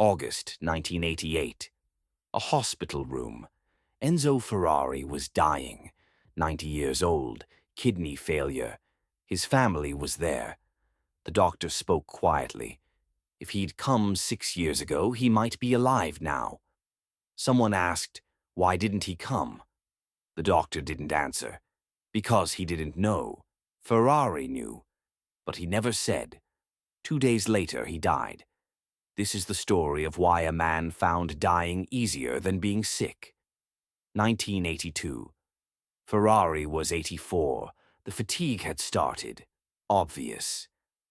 August 1988. A hospital room. Enzo Ferrari was dying. 90 years old, kidney failure. His family was there. The doctor spoke quietly. If he'd come 6 years ago, he might be alive now. Someone asked, why didn't he come? The doctor didn't answer. Because he didn't know. Ferrari knew. But he never said. 2 days later, he died. This is the story of why a man found dying easier than being sick. 1982. Ferrari was 84. The fatigue had started. Obvious.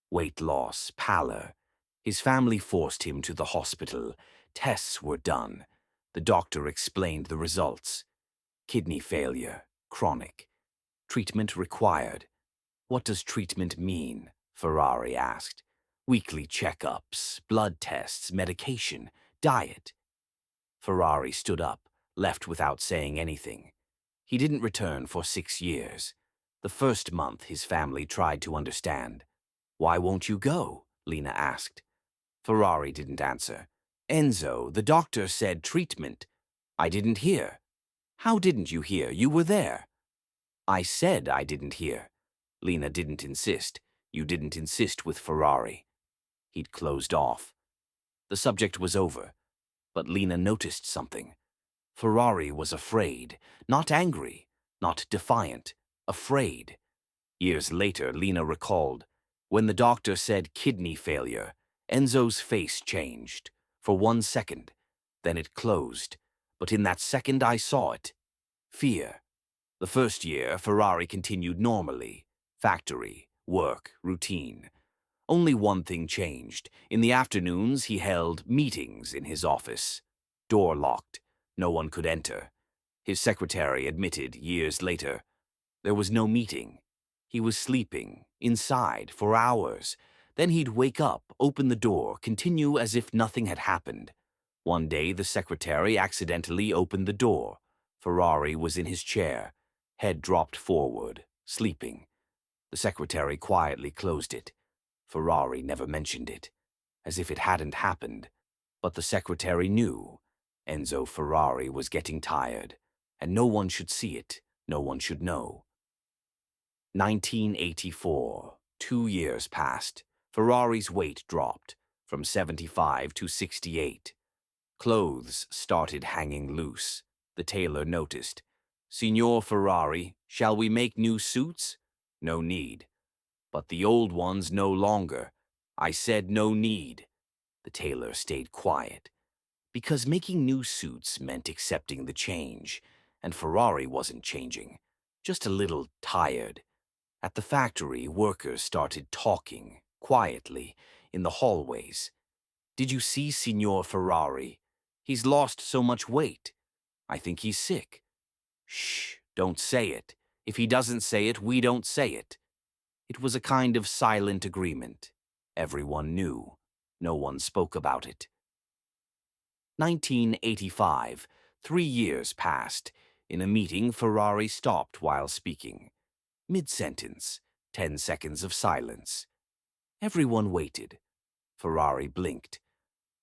Weight loss, pallor. His family forced him to the hospital. Tests were done. The doctor explained the results. Kidney failure, chronic. Treatment required. What does treatment mean? Ferrari asked. Weekly checkups, blood tests, medication, diet. Ferrari stood up, left without saying anything. He didn't return for 6 years. The first month, his family tried to understand. Why won't you go? Lena asked. Ferrari didn't answer. Enzo, the doctor said treatment. I didn't hear. How didn't you hear? You were there. I said I didn't hear. Lena didn't insist. You didn't insist with Ferrari. He'd closed off. The subject was over. But Lena noticed something. Ferrari was afraid, not angry, not defiant, afraid. Years later, Lena recalled, when the doctor said kidney failure, Enzo's face changed, for 1 second. Then it closed, but in that second I saw it. Fear. The first year, Ferrari continued normally. Factory, work, routine. Only one thing changed. In the afternoons, he held meetings in his office. Door locked. No one could enter. His secretary admitted years later. There was no meeting. He was sleeping, inside, for hours. Then he'd wake up, open the door, continue as if nothing had happened. One day, the secretary accidentally opened the door. Ferrari was in his chair, head dropped forward, sleeping. The secretary quietly closed it. Ferrari never mentioned it, as if it hadn't happened. But the secretary knew. Enzo Ferrari was getting tired, and no one should see it, no one should know. 1984. 2 years passed. Ferrari's weight dropped, from 75 to 68. Clothes started hanging loose. The tailor noticed. Signor Ferrari, shall we make new suits? No need. But the old ones no longer. I said no need. The tailor stayed quiet. Because making new suits meant accepting the change, and Ferrari wasn't changing, just a little tired. At the factory, workers started talking, quietly, in the hallways. Did you see Signor Ferrari? He's lost so much weight. I think he's sick. Shh, don't say it. If he doesn't say it, we don't say it. It was a kind of silent agreement. Everyone knew. No one spoke about it. 1985. 3 years passed. In a meeting, Ferrari stopped while speaking. Mid-sentence, 10 seconds of silence. Everyone waited. Ferrari blinked.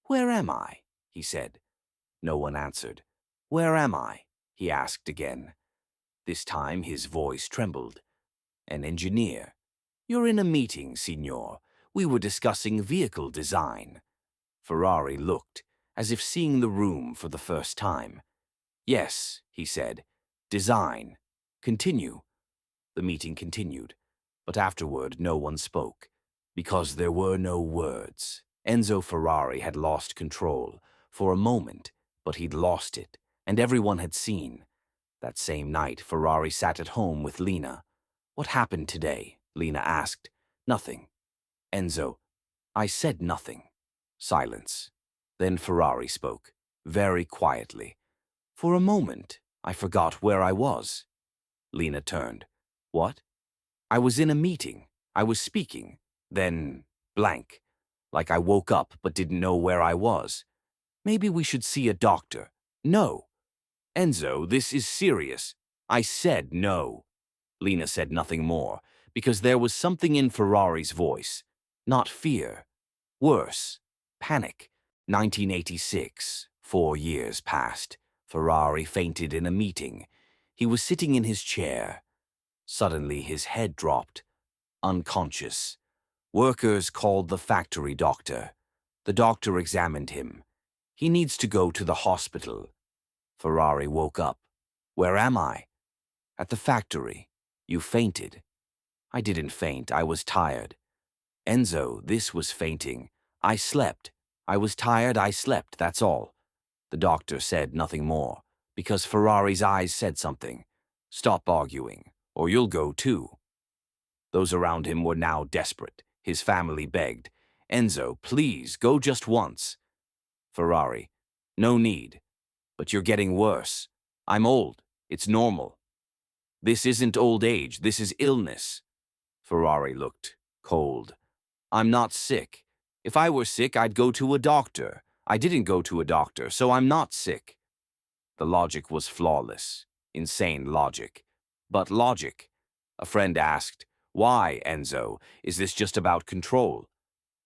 Where am I? He said. No one answered. Where am I? He asked again. This time his voice trembled. An engineer. You're in a meeting, signor. We were discussing vehicle design. Ferrari looked, as if seeing the room for the first time. Yes, he said. Design. Continue. The meeting continued, but afterward no one spoke, because there were no words. Enzo Ferrari had lost control, for a moment, but he'd lost it, and everyone had seen. That same night, Ferrari sat at home with Lena. What happened today? Lena asked. Nothing. Enzo, I said nothing. Silence. Then Ferrari spoke, very quietly. For a moment, I forgot where I was. Lena turned. What? I was in a meeting. I was speaking. Then, blank. Like I woke up but didn't know where I was. Maybe we should see a doctor. No. Enzo, this is serious. I said no. Lena said nothing more, because there was something in Ferrari's voice. Not fear. Worse. Panic. 1986. 4 years passed. Ferrari fainted in a meeting. He was sitting in his chair. Suddenly his head dropped, unconscious. Workers called the factory doctor. The doctor examined him. He needs to go to the hospital. Ferrari woke up. Where am I? At the factory. You fainted. I didn't faint, I was tired. Enzo, this was fainting. I slept. I was tired, I slept, that's all. The doctor said nothing more, because Ferrari's eyes said something. Stop arguing, or you'll go too. Those around him were now desperate. His family begged. Enzo, please, go just once. Ferrari, no need. But you're getting worse. I'm old. It's normal. This isn't old age, this is illness. Ferrari looked cold. I'm not sick. If I were sick, I'd go to a doctor. I didn't go to a doctor, so I'm not sick. The logic was flawless. Insane logic. But logic. A friend asked, why, Enzo? Is this just about control?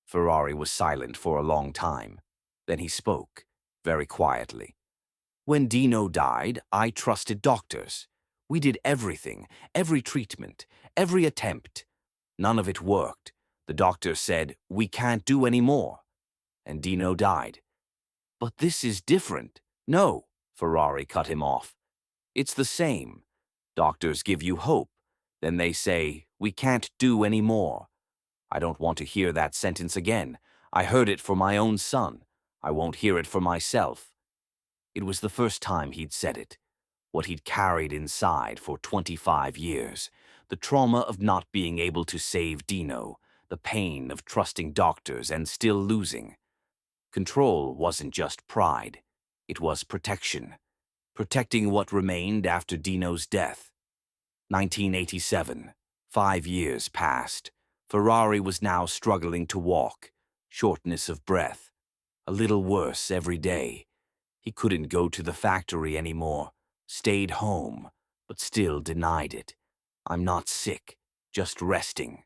Ferrari was silent for a long time. Then he spoke, very quietly. When Dino died, I trusted doctors. We did everything, every treatment, every attempt. None of it worked. The doctor said, we can't do any more. And Dino died. But this is different. No, Ferrari cut him off. It's the same. Doctors give you hope. Then they say, we can't do any more. I don't want to hear that sentence again. I heard it for my own son. I won't hear it for myself. It was the first time he'd said it. What he'd carried inside for 25 years. The trauma of not being able to save Dino. The pain of trusting doctors and still losing. Control wasn't just pride. It was protection. Protecting what remained after Dino's death. 1987. 5 years passed. Ferrari was now struggling to walk. Shortness of breath. A little worse every day. He couldn't go to the factory anymore. Stayed home, but still denied it. I'm not sick, just resting.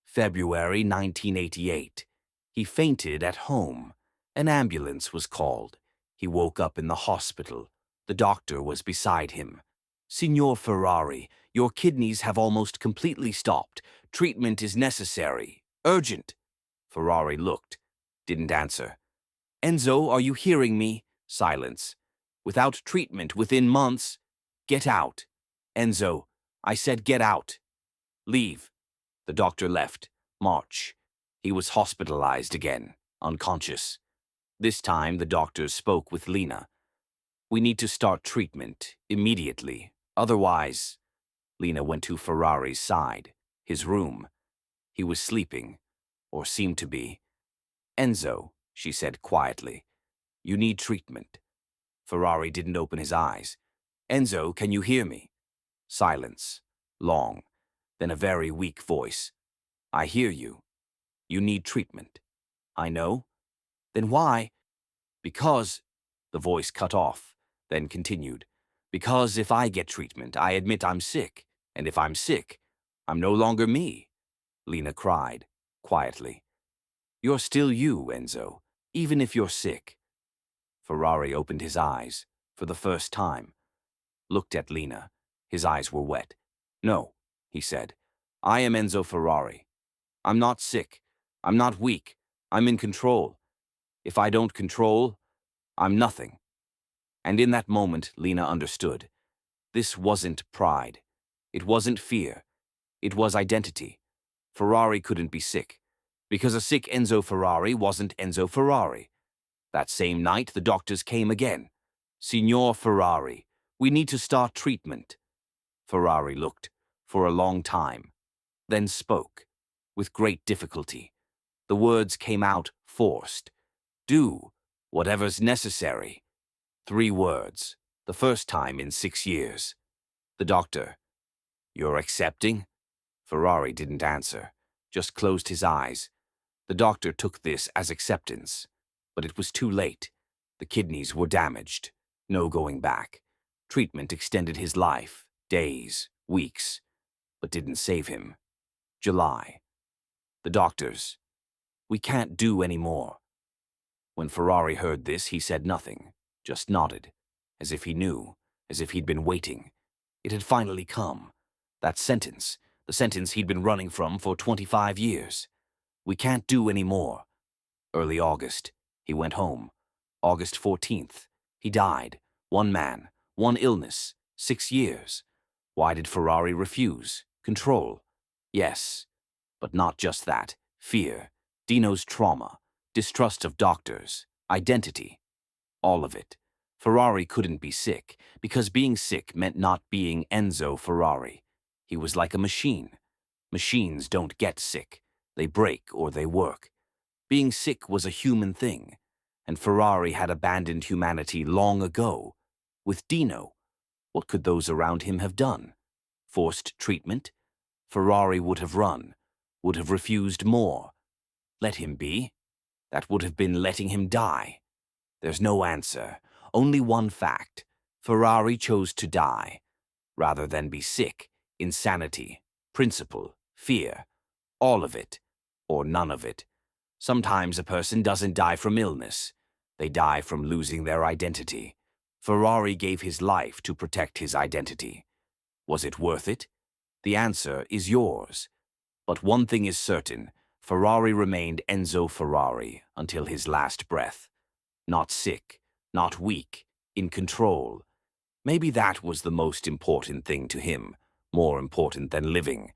February 1988. He fainted at home. An ambulance was called. He woke up in the hospital. The doctor was beside him. Signor Ferrari, your kidneys have almost completely stopped. Treatment is necessary. Urgent. Ferrari looked. Didn't answer. Enzo, are you hearing me? Silence. Without treatment within months. Get out. Enzo, I said get out. Leave. The doctor left. March. He was hospitalized again, unconscious. This time the doctors spoke with Lena. We need to start treatment immediately. Otherwise, Lena went to Ferrari's side, his room. He was sleeping, or seemed to be. Enzo, she said quietly, you need treatment. Ferrari didn't open his eyes. Enzo, can you hear me? Silence. Long. Then a very weak voice. I hear you. You need treatment. I know. Then why? Because, the voice cut off, then continued. Because if I get treatment, I admit I'm sick. And if I'm sick, I'm no longer me. Lena cried, quietly. You're still you, Enzo, even if you're sick. Ferrari opened his eyes, for the first time. Looked at Lena. His eyes were wet. No, he said. I am Enzo Ferrari. I'm not sick. I'm not weak. I'm in control. If I don't control, I'm nothing. And in that moment, Lena understood. This wasn't pride. It wasn't fear. It was identity. Ferrari couldn't be sick, because a sick Enzo Ferrari wasn't Enzo Ferrari. That same night, the doctors came again. Signor Ferrari, we need to start treatment. Ferrari looked for a long time, then spoke, with great difficulty. The words came out forced. Do whatever's necessary. 3 words, the first time in 6 years. The doctor, you're accepting? Ferrari didn't answer, just closed his eyes. The doctor took this as acceptance, but it was too late. The kidneys were damaged. No going back. Treatment extended his life, days, weeks, but didn't save him. July. The doctors, we can't do any more. When Ferrari heard this, he said nothing, just nodded, as if he knew, as if he'd been waiting. It had finally come. That sentence, the sentence he'd been running from for 25 years. We can't do any more. Early August, he went home. August 14th, he died. One man, one illness, 6 years. Why did Ferrari refuse? Control. Yes, but not just that. Fear, Dino's trauma, distrust of doctors, identity. All of it. Ferrari couldn't be sick, because being sick meant not being Enzo Ferrari. He was like a machine. Machines don't get sick. They break or they work. Being sick was a human thing, and Ferrari had abandoned humanity long ago. With Dino, what could those around him have done? Forced treatment? Ferrari would have run, would have refused more. Let him be. That would have been letting him die. There's no answer, only one fact. Ferrari chose to die, rather than be sick. Insanity, principle, fear, all of it, or none of it. Sometimes a person doesn't die from illness. They die from losing their identity. Ferrari gave his life to protect his identity. Was it worth it? The answer is yours. But one thing is certain, Ferrari remained Enzo Ferrari until his last breath. Not sick, not weak, in control. Maybe that was the most important thing to him, more important than living.